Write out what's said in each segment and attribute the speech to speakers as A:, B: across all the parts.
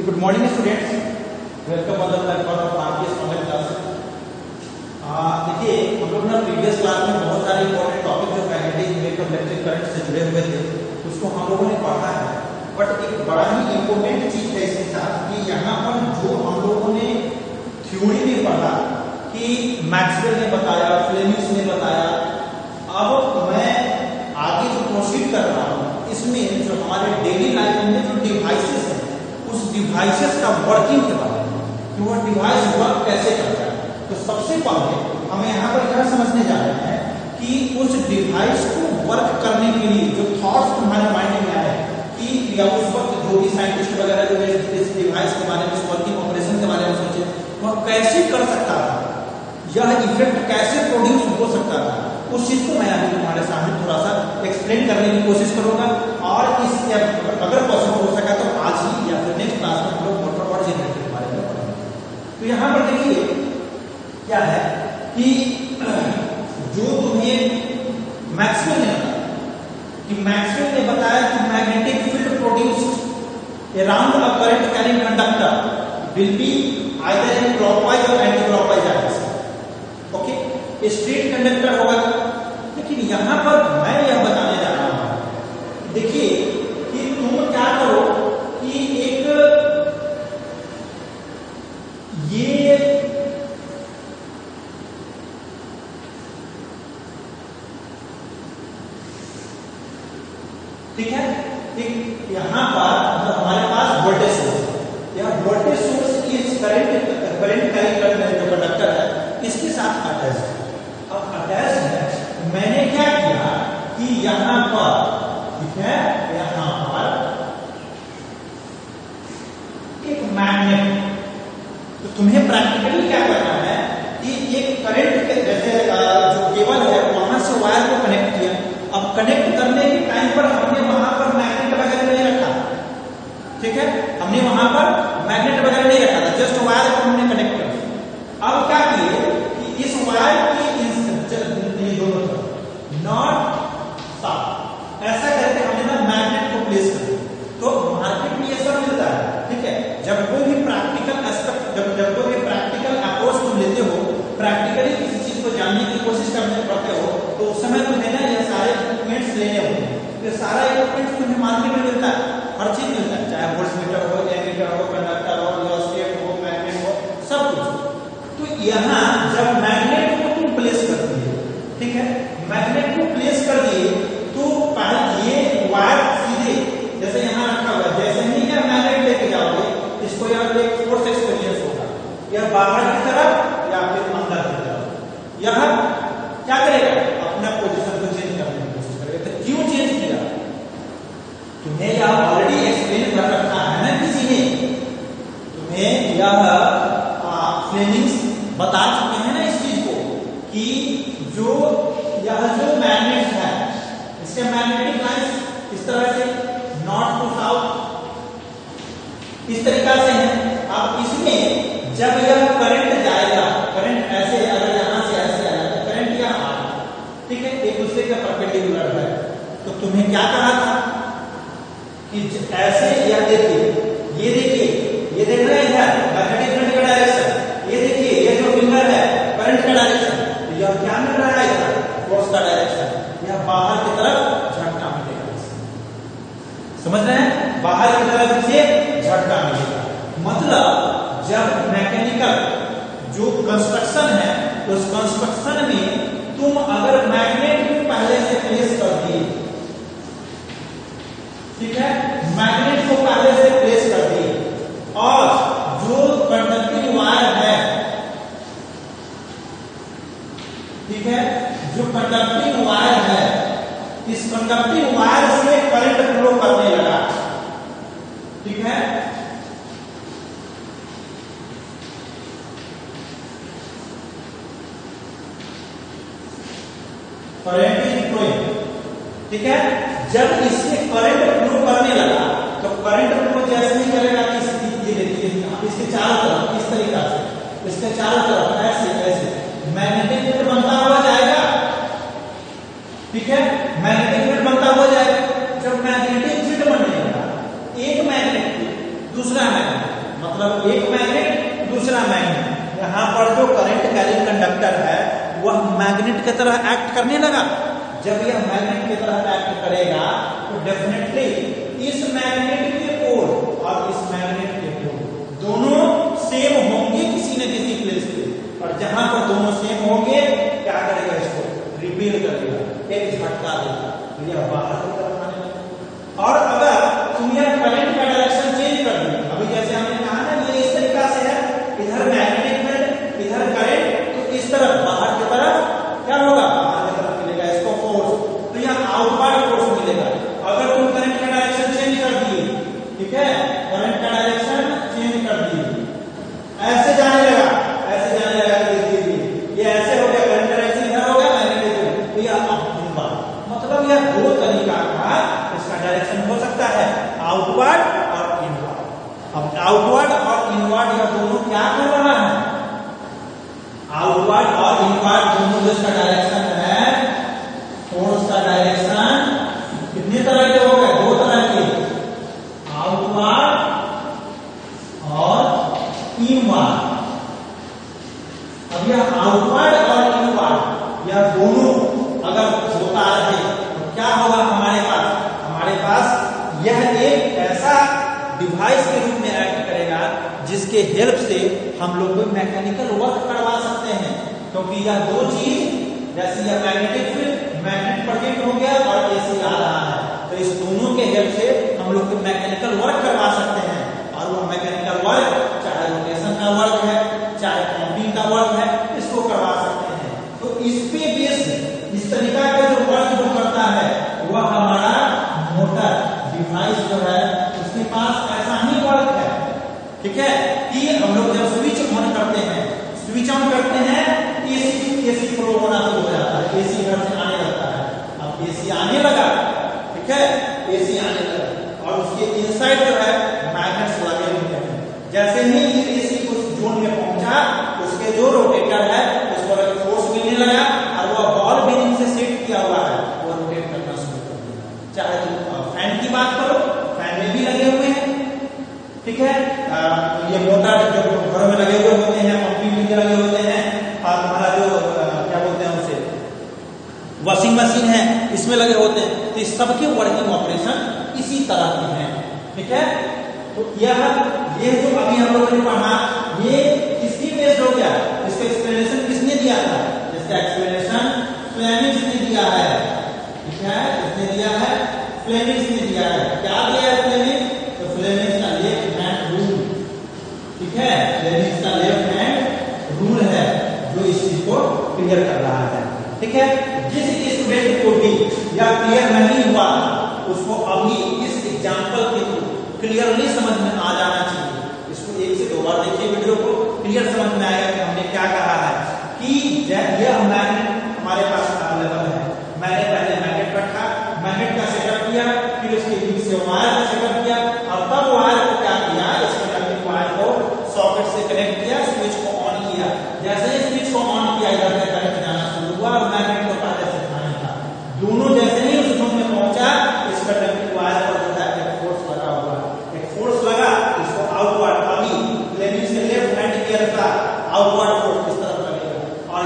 A: Good morning students, welcome on the platform of RPS online classes. देखिए, हम लोग ना प्रीवियस क्लास में बहुत सारे इंपॉर्टेंट टॉपिक जो मैग्नेटिक इलेक्ट्रिक इलेक्ट्रिक करंट से जुड़े हुए थे उसको हम लोगों ने पढ़ा है। बट एक बड़ा ही इंपॉर्टेंट चीज है इसके साथ कि यहाँ पर जो हम लोगों ने थ्योरी में पढ़ा कि मैक्सवेल ने बताया, फ्लेमिंग्स ने बताया, अब मैं आगे जो प्रोसीड कर रहा हूँ इसमें जो हमारे डेली लाइफ में जो डिवाइसेस है उस डिवाइसेस का वर्किंग के बारे में कि वो डिवाइस वर्क कैसे करता है। तो सबसे पहले हमें यहाँ पर यह समझने जा रहे हैं कि उस डिवाइस को वर्क करने के लिए जो थॉट्स तुम्हारे माइंड में आए कि या उस वक्त जो भी साइंटिस्ट वगैरह जो है इस डिवाइस के बारे में, इस वर्किंग ऑपरेशन के बारे में सोचे, वह कैसे कर सकता था, यह इफेक्ट कैसे प्रोड्यूस हो सकता था, उस चीज को मैं अभी तुम्हारे सामने थोड़ा सा एक्सप्लेन करने की कोशिश करूंगा। और इस अगर पॉसिबल हो सका तो आज ही या फिर नेक्स्ट क्लास में हम लोग मोटर और जनरेटर के बारे में पढ़ेंगे। तो यहाँ पर देखिए क्या है कि जो तुम्हें मैक्सवेल ने बताया कि मैक्सवेल ने बताया कि magnetic field produced around a current carrying conductor will be either in clockwise और anticlockwise direction. Okay, straight conductor होगा। लेकिन यहां पर मैं यह बताने जा रहा हूं, देखिए कि तुम क्या करो कि एक ये ठीक है, एक यहां पर हमारे पास वोल्टेज सोर्स है, यह वोल्टेज सोर्स इस करंट कैरिंग कंडक्टर है, इसके साथ अटैच है। अब अटैच है, मैंने क्या किया कि यहां पर ठीक है, यहां पर एक मैग्नेट, तो तुम्हें प्रैक्टिकली क्या करना है कि एक करंट के जैसे जो केबल है वहां से वायर को कनेक्ट किया। अब कनेक्ट करने के टाइम पर हमने वहां पर मैग्नेट वगैरह नहीं रखा, ठीक है, हमने वहां पर मैग्नेट वगैरह नहीं रखा था, जस्ट वायर को हमने कनेक्ट कर दिया। अब क्या किए कि इस वायर की दोनों तरफ नॉट साउथ ऐसा करके हमने ना मैग्नेट को प्लेस कर दिया। तो मार्केट में ये सब मिलता है, ठीक है। जब कोई भी प्रैक्टिकल एस्पेक्ट, जब कोई भी प्रैक्टिकल अप्रोच तुम लेते हो, प्रैक्टिकली किसी चीज को जानने की कोशिश करते हो, तो उस समय तुम्हें ना ये सारे इक्विपमेंट्स लेने होते हैं। ये सारा इक्विपमेंट्स तुम्हें मार्केट में मिलता है, हर चीज मिलता है, चाहे वोल्टमीटर हो, एमीटर हो, कंडक्टर हो, रियोस्टेट हो, मैग्नेट हो, सब कुछ। तो यहाँ जब मैग्नेट को तुम प्लेस कर दिए, ठीक है, मैग्नेट को प्लेस कर दिए, तो पहले ये वायर सीधे जैसे यहाँ रखा हुआ है, जैसे ही यह मैग्नेट लेके जाओगे इसको यहाँ पे एक फोर्स एक्सपीरियंस होगा, यह बाहर की तरफ या फिर अंदर की तरफ, यह क्या करेगा, अपना पोजीशन को चेंज करने की कोशिश करेगा। तो क्यों चेंज किया, तुम्हें यह ऑलरेडी एक्सप्लेन कर रखा है ना किसी ने, तुम्हें यह फ्लेमिंग्स बता चुके हैं ना इस चीज को कि जो यह जो मैग्नेट है इसके मैग्नेटिक लाइंस इस तरह से नॉर्थ टू साउथ इस तरीका से है। अब इसमें जब यह करंट जाएगा, करंट ऐसे अगर यहां से ऐसे आया तो करंट यहां आएगा, ठीक है, एक दूसरे के परपेंडिकुलर है। तो तुम्हें क्या कहा था कि ऐसे या देखिए, ये देख रहे हैं मैग्नेटिक फील्ड का डायरेक्शन, ये देखिए ये जो फिंगर है करंट का डायरेक्शन, तो यह क्या मिल रहा है, फोर्स का डायरेक्शन, यह बाहर की तरफ झटका मिलेगा। समझ रहे हैं, बाहर की तरफ से झटका मिलेगा। मतलब जब मैकेनिकल जो कंस्ट्रक्शन है उस कंस्ट्रक्शन में तुम अगर मैग्नेट को पहले से प्लेस कर दिए, ठीक है, मैग्नेट को पहले से प्लेस कर दिए, और जो कंडक्टिंग वायर है, ठीक है, जो कंडक्टिंग वायर है, इस कंडक्टिंग वायर से करंट फ्लो करने लगा, ठीक है, करंट इज फ्लोइंग, ठीक है। जब इससे करंट फ्लो करने लगा तो करंट फ्लो जैसे ही करेगा ये देखिए इसके चारों तरफ इस तरीका से, इसके चारों तरफ ऐसे ऐसे मैग्नेटिक फील्ड बनता हुआ जाएगा, ठीक है, मैग्नेटिक फील्ड बनता हुआ जाएगा। जब मैग्नेटिक फील्ड बनने लगा, एक मैग्नेट दूसरा मैग्नेट मतलब एक मैग्नेट दूसरा मैग्नेट, यहाँ पर जो करंट कैरिंग कंडक्टर है वह मैग्नेट की तरह एक्ट करने लगा। जब यह मैग्नेट की तरह एक्ट करेगा तो डेफिनेटली इस मैग्नेट के पोल और इस मैग्नेट के पोल दोनों सेम होंगे किसी न किसी प्लेस पे, और जहां पर दोनों सेम होंगे क्या करेगा, इसको रिपेल कर देगा, एक झटका देगा, तो यह बाहर की तरफ आने लगेगा। और अगर तुम यह करंट का डायरेक्शन चेंज कर दी, अभी जैसे हमने कहा ना ये इस तरीका से है, इधर मैग्नेटिक फील्ड इधर करंट, तो इस तरफ बाहर की तरफ क्या होगा, बाहर की तरफ मिलेगा इसको फोर्स, तो यह आउटवर्ड फोर्स मिलेगा। अगर तुम करंट का डायरेक्शन चेंज कर दिए, ठीक है, करंट का डायरेक्शन चेंज कर दिए, ऐसे जाने लगा, ऐसे जाने लगा, ये ऐसे हो गया, करंट डायरेक्शन इधर हो गया, मैग्नेटिक, तो यह मतलब यह दो तरीका का इसका डायरेक्शन हो सकता है, आउटवर्ड और इनवर्ड। अब आउटवर्ड और इनवर्ड यह दोनों क्या कर रहा है, आउटवर्ड और इनवर्ड दोनों जो इसका डायरेक्शन है, फोर्स का डायरेक्शन कितने तरह के हो गए, दो तरह के, आउटवर्ड और इनवर्ड। अब यह आउटवर्ड और इनवर्ड यह दोनों अगर होता रहे तो क्या होगा, हमारे पास यह एक ऐसा डिवाइस के रूप में एक्ट करेगा जिसके हेल्प से हम लोग कोई मैकेनिकल वर्क करवा सकते हैं, क्योंकि यह दो चीज, जैसे यह मैग्नेटिक फील्ड, मैग्नेट प्रोजेक्ट हो गया और एसी आ रहा है, तो इस दोनों के हेल्प से हम लोग कोई मैकेनिकल वर्क करवा सकते हैं, और वो मैकेनिकल वर्क चाहे रोटेशन का वर्क है, चाहे पंपिंग का वर्क है, इसको करवा सकते हैं। तो इस पे बेस इस तरीका का जो वर्क जो करता है वह हमारा मोटर डिवाइस जो है उसके पास ऐसा ही वर्क है, ठीक है, कि हम लोग जब स्विच ऑन करते हैं, स्विच ऑन करते हैं, एसी फ्लो होना शुरू हो जाता है, एसी घर से आने लगता है। अब एसी आने लगा, ठीक है, एसी आने लगा, और उसके इनसाइड जो है मैग्नेट्स लगे हुए हैं। जैसे ही ये एसी उस जोन में पहुंचा, उसके जो रोटेटर है उस पर फोर्स मिलने लगा, और वह बॉल बेरिंग से सेट किया हुआ है, वो रोटेट करना शुरू कर दिया। चाहे तुम फैन की बात करो, फैन में भी लगे हुए हैं, ठीक है, ये मोटर जो घरों में लगे हुए होते हैं, पंपिंग में लगे होते हैं, और हमारा जो क्या बोलते हैं उसे वॉशिंग मशीन है, इसमें लगे होते हैं, तो इस सबके वर्किंग ऑपरेशन इसी तरह के हैं, ठीक है। तो ये जो अभी हम लोगों ने पढ़ा, ये किसकी बेस्ड हो गया, इसका एक्सप्लेनेशन किसने दिया था, इसका एक्सप्लेनेशन फ्लेमिंग्स ने दिया है, ठीक है, किसने दिया है, फ्लेमिंग्स ने दिया है। क्या दिया है फ्लेमिंग, तो फ्लेमिंग्स का लेफ्ट हैंड रूल, ठीक है, फ्लेमिंग्स का लेफ्ट हैंड रूल है जो इस चीज को क्लियर कर रहा है, ठीक है। जिस स्टूडेंट को भी या क्लियर नहीं हुआ उसको अभी इस एग्जांपल के थ्रू क्लियरली समझ में आ जाना चाहिए। इसको एक से दो बार देखिए वीडियो को, क्लियर समझ में आएगा कि हमने क्या कहा है, कि यह मैग्नेट हमारे पास अवेलेबल है, मैंने पहले मैग्नेट रखा, मैग्नेट का सेटअप किया, फिर उसके बीच से वायर का सेटअप किया, और तब वायर को क्या किया, इस कंडक्टिंग वायर को सॉकेट से कनेक्ट किया, स्विच को ऑन किया। जैसे ही स्विच को ऑन किया, इधर से करंट जाना शुरू हुआ, और मैग्नेट को पहले से था दोनों जैसे ही उस जोन में पहुंचा, इस कंडक्टिंग वायर पर जो है एक फोर्स लगा हुआ, एक फोर्स लगा, इसको आउटवर्ड, अभी फ्लेमिंग्स के लेफ्ट हैंड की अनुसार आउटवर्ड फोर्स इस तरफ लगेगा, और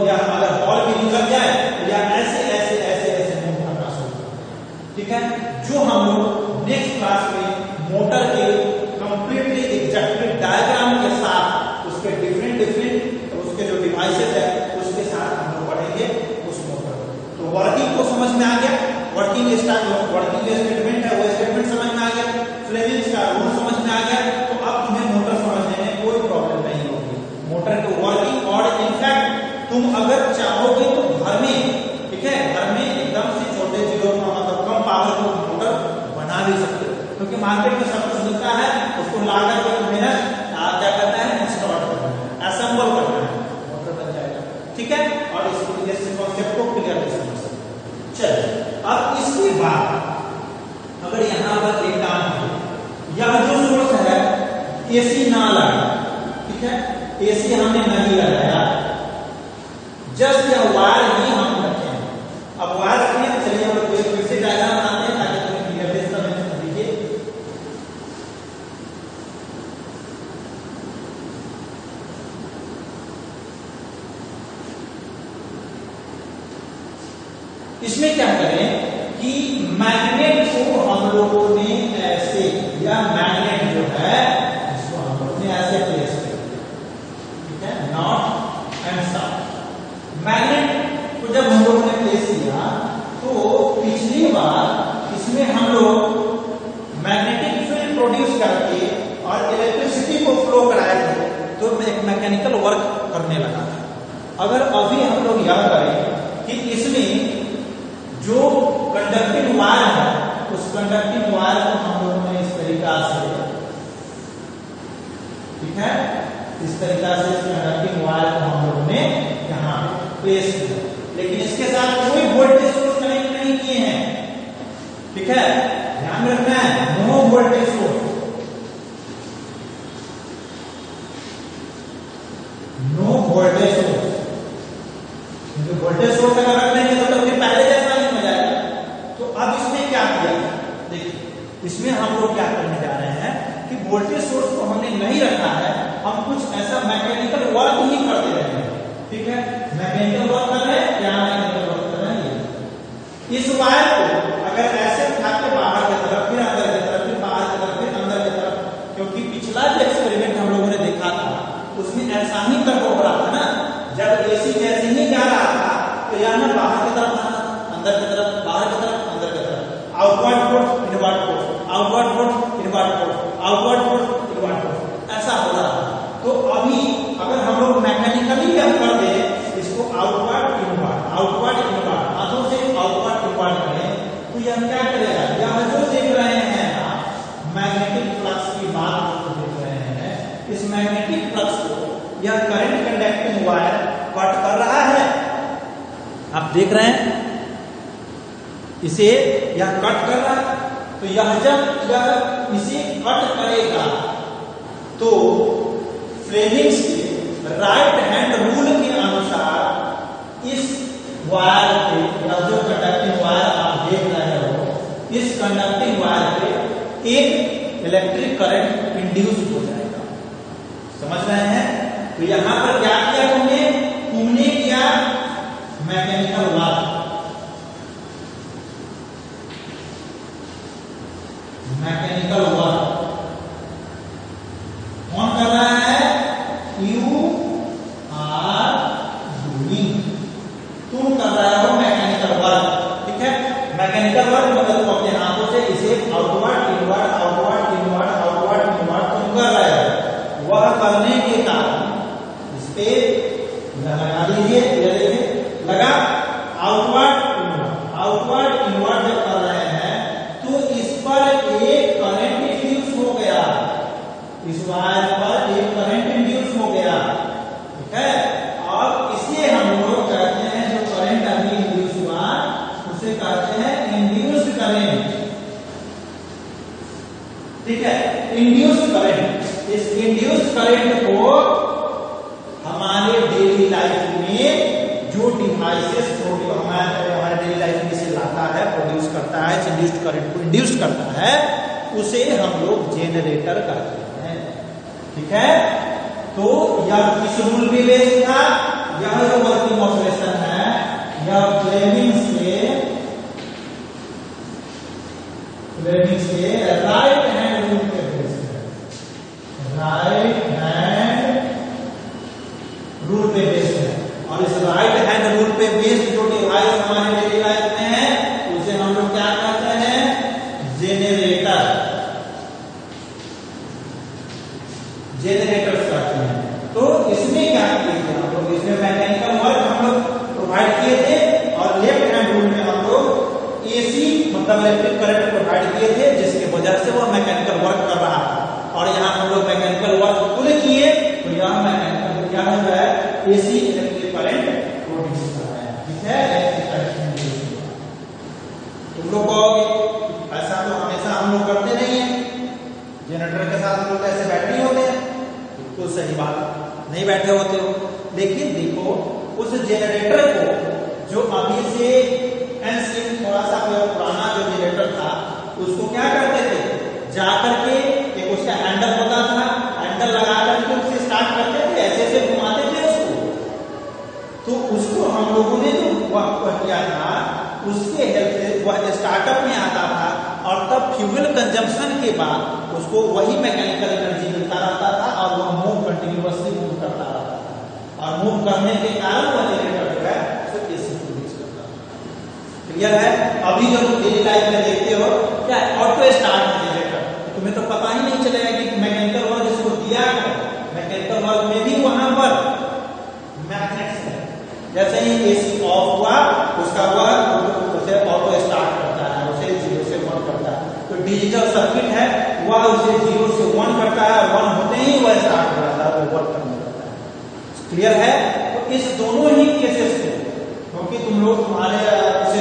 A: यह अगर बॉल भी लग जाए तो यह ऐसे ऐसे ऐसे ऐसे मूव करना शुरू करेगा, ठीक है। जो हम लोग नेक्स्ट क्लास में मोटर के कंप्लीटली एग्जैक्टली डायग्राम के साथ उसके डिफरेंट उसके जो डिवाइसेस है उसके साथ हम लोग पढ़ेंगे उस मोटर। तो वर्किंग को समझ में आ गया, वर्किंग स्टेटमेंट है वो स्टेटमेंट समझ में आ गया, फ्लेमिंग्स का रूल समझ में आ गया, तो अब तुम्हें मोटर समझने में कोई प्रॉब्लम नहीं होगी, मोटर को वर्किंग। और इनफैक्ट तुम अगर चाहोगे तो घर में, ठीक है, घर में एकदम से छोटे जीरो मतलब कम पावर को मोटर बना भी सकते हो, क्योंकि मार्केट में सब कुछ मिलता है, उसको लाकर के तुम्हें क्या करना है, इंस्टॉल करना है, असेंबल करना है, मोटर बन जाएगा, ठीक है। और इस कॉन्सेप्ट को क्लियर समझ सकते। चलिए अब इसके बाद अगर यहाँ पर एक काम है, यह जो सोर्स है एसी ना लगा, ठीक है, एसी हमने नहीं लगाया, जस्ट यह वायर ही हम रखे हैं। अब वायर रखने हैं, चलिए हम लोग फिर से डायग्राम बनाते हैं ताकि तुम्हें क्लियरली समझ में दिखे। इसमें क्या करें कि मैग्नेट को हम लोगों ने ऐसे, या मैग्नेट जो है इसको हम लोगों ने ऐसे प्लेस कर दिया, ठीक है, नॉर्थ एंड साउथ। मैग्नेट को जब हम लोगों ने प्लेस किया तो पिछली बार इसमें हम लोग मैग्नेटिक फील्ड प्रोड्यूस करके और इलेक्ट्रिसिटी को फ्लो कराए थे, तो एक मैकेनिकल वर्क करने लगा था। अगर अभी हम लोग याद करें कि इसमें जो कंडक्टिंग वायर है, उस कंडक्टिंग वायर को हम लोगों ने इस तरीका से, ठीक है, इस तरीका से इस कंडक्टिंग वायर को हम लोगों ने यहाँ प्लेस किया, लेकिन इसके साथ कोई वोल्टेज सोर्स कनेक्ट नहीं किए हैं, ठीक है, ध्यान रखना है, no voltage source, no voltage source, क्योंकि वोल्टेज सोर्स अगर रख देंगे तो फिर पहले जैसा नहीं हो जाएगा। तो अब इसमें क्या किया, देखिए इसमें हम लोग क्या करने जा रहे हैं कि वोल्टेज सोर्स को हमने नहीं रखा है, हम कुछ ऐसा मैकेनिकल वर्क ही कर दे रहे हैं, ठीक है, मैकेनिकल वर्क कर रहे हैं, क्या मैकेनिकल वर्क कर रहे हैं, इस वायर को अगर ऐसे उठा के बाहर की तरफ, फिर अंदर की तरफ, फिर बाहर की तरफ, फिर अंदर की तरफ, क्योंकि पिछला जो एक्सपेरिमेंट हम लोगों ने देखा था उसमें ऐसा ही कर हो रहा था ना, जब एसी जैसे ही जा रहा था तो यहाँ बाहर की तरफ आना, अंदर की तरफ, बाहर की तरफ, अंदर की तरफ, outward force, inward force, outward force, inward force, outward force, inward force, ऐसा हो रहा था। तो अभी अगर हम लोग मैकेनिकली क्या कर दे, इसको आउटवर्ड इनवर्ड, आउटवर्ड इनवर्ड, हाथों से आउटवर्ड इनवर्ड करें, तो यह क्या करेगा, यह जो देख रहे हैं आप मैग्नेटिक फ्लक्स की बात देख रहे हैं, इस मैग्नेटिक फ्लक्स को यह करंट कंडक्टिंग वायर कट कर रहा है, आप देख रहे हैं इसे, यह कट कर रहा है। तो यह जब यह इसे कट करेगा तो फ्लेमिंग्स के राइट हैंड रूल के अनुसार इस वायर पे, या जो कंडक्टिंग वायर आप देख रहे हो, इस कंडक्टिंग वायर पे एक इलेक्ट्रिक करंट इंड्यूस हो जाएगा, समझ रहे हैं। तो यहां पर क्या किया तुमने किया मैकेनिकल वर्क, मैकेनिकल वर्क कौन कर रहा है, यू आर डूइंग, तुम कर रहे हो मैकेनिकल वर्क, ठीक है, मैकेनिकल वर्क मतलब तुम अपने हाथों से इसे outward inward, outward inward, outward inward तुम कर रहे हो। वह करने के कारण इस पे लगा दीजिए, ये देखिए लगा, आउटवर्ड इनवर्ड, आउटवर्ड इनवर्ड जब कर रहे हैं तो इस पर एक करंट इंड्यूस हो गया, इस वायर पर एक करंट इंड्यूस हो गया, ठीक है, और इसे हम लोग कहते हैं, जो करंट अभी इंड्यूस हुआ उसे कहते हैं इंड्यूस्ड करंट, ठीक है, इंड्यूस्ड करंट। इस इंड्यूस्ड करंट को हमारे डेली लाइफ में जो डिवाइसेस हमारे डेली लाइफ में से लाता है, प्रोड्यूस करता है, इंड्यूस्ड करंट को इंड्यूस करता है, उसे हम लोग जेनरेटर कहते हैं, ठीक है। तो यह किस रूल पे बेस्ड था, यह जो वर्किंग ऑपरेशन है यह फ्लेमिंग्स के राइट हैंड रूल पे बेस्ड है, राइट हैंड रूल पे बेस्ड है। और इस राइट हैंड रूल पे बेस्ड जो डिवाइस हमारे डेली लाइफ में है उसे हम लोग क्या कहते हैं, जेनरेटर, जेनरेटर्स कहते हैं। तो इसमें क्या किए थे हम लोग, इसमें मैकेनिकल वर्क हम लोग प्रोवाइड किए थे, और लेफ्ट हैंड रूल में हम लोग एसी मतलब इलेक्ट्रिक करंट प्रोवाइड किए थे, जिसके वजह से वह मैकेनिकल वर्क कर रहा था। और यहाँ हम लोग मैकेनिकल वर्क खुद किए, तो यहाँ मैकेनिकल क्या हो रहा है, एसी इलेक्ट्रिक करंट प्रोड्यूस कर रहा है, ठीक है, इलेक्ट्रिक करंट प्रोड्यूस कर रहा है। तुम लोग कहोगे ऐसा तो हमेशा हम लोग करते नहीं है, जनरेटर के साथ हम लोग ऐसे बैठे नहीं होते हैं, बिल्कुल सही बात, नहीं बैठे होते हो। लेकिन देखो उस जनरेटर को जो अभी से एंशिएंट थोड़ा सा पुराना जो जनरेटर था उसको क्या करते थे, जाकर के एक उसका हैंडल होता था, हैंडल लगा करके उसे स्टार्ट करते थे, ऐसे ऐसे घुमाते थे उसको। तो उसको हम लोगों ने जो वह किया था उसके हेल्प से वह स्टार्टअप में आता था और तब फ्यूल कंजम्पशन के बाद उसको वही मैकेनिकल एनर्जी मिलता रहता था और वह मूव कंटिन्यूअसली मूव करता रहता था और मूव करने के कारण वह जनरेटर जो है उसे एसी प्रोड्यूस करता था। क्लियर है? अभी जो तुम डेली लाइफ में देखते हो क्या ऑटो स्टार्ट जनरेटर, तुम्हें तो पता ही नहीं चलेगा कि मैकेनिकल वर्क इसको दिया है, मैकेनिकल वर्क में भी वहां पर मैग्नेट्स है। जैसे ही एसी ऑफ हुआ उसका वह उसे ऑटो स्टार्ट करता है, उसे 0 से 1 करता है। तो डिजिटल सर्किट है वह उसे 0 से 1 करता है और 1 होते ही वह स्टार्ट हो जाता है, वर्क करने लगता है। क्लियर है? तो इस दोनों ही केसेस को, क्योंकि तुम लोग तुम्हारे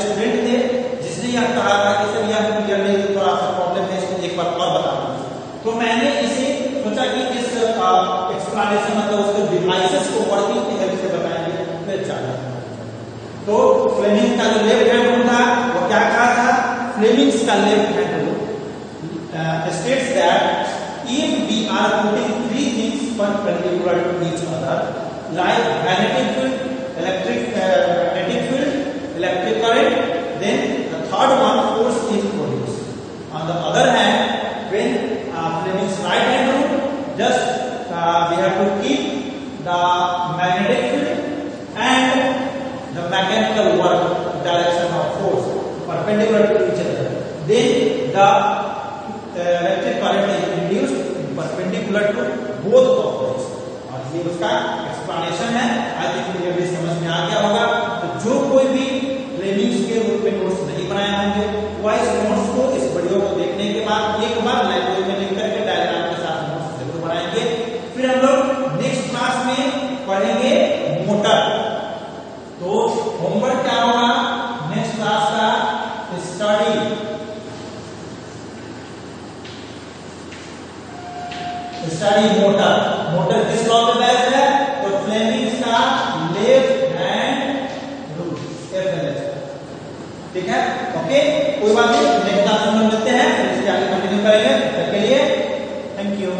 A: स्टूडेंट थे जिसने यह कहा था कि सर यह क्लियर नहीं, थोड़ा सा प्रॉब्लम है, इसको एक बार और बता दीजिए। तो मैंने इसे सोचा कि इस एक्सप्लेनेशन मतलब उसके डिवाइसेस को वर्किंग की हेल्प से बताएंगे तो अच्छा है। तो फ्लेमिंग का जो लेफ्ट हैंड रूल था वो क्या कहा था? फ्लेमिंग्स का left hand rule states that if we are putting three things perpendicular to each other like magnetic field, magnetic field, electric current, then the third one force is produced. On the other hand, when Fleming's right hand rule, just we have to keep the magnetic field and the mechanical work direction of force perpendicular to each other. Then the electric current is induced perpendicular to both of these. और ये उसका explanation है। I think ये भी समझ में आ गया होगा। तो जो कोई भी फ्लेमिंग्स के रूप में नोट्स नहीं बनाए होंगे वह इस नोट्स को, इस वीडियो को देखने के बाद एक बार लाइब्रेरी में लिख करके डायग्राम के साथ नोट्स जरूर बनाएंगे। फिर हम लोग नेक्स्ट क्लास में पढ़ेंगे मोटर। तो होमवर्क क्या होगा नेक्स्ट क्लास का? Study motor. मोटर किस लॉ पे बेस्ड है? तो फ्लेमिंग्स का लेफ्ट हैंड रूल, ठीक है? ओके, कोई बात नहीं, नेक्स्ट क्लास में मिलते हैं, फिर इसके आगे कंटिन्यू करेंगे। तब तक के लिए थैंक यू।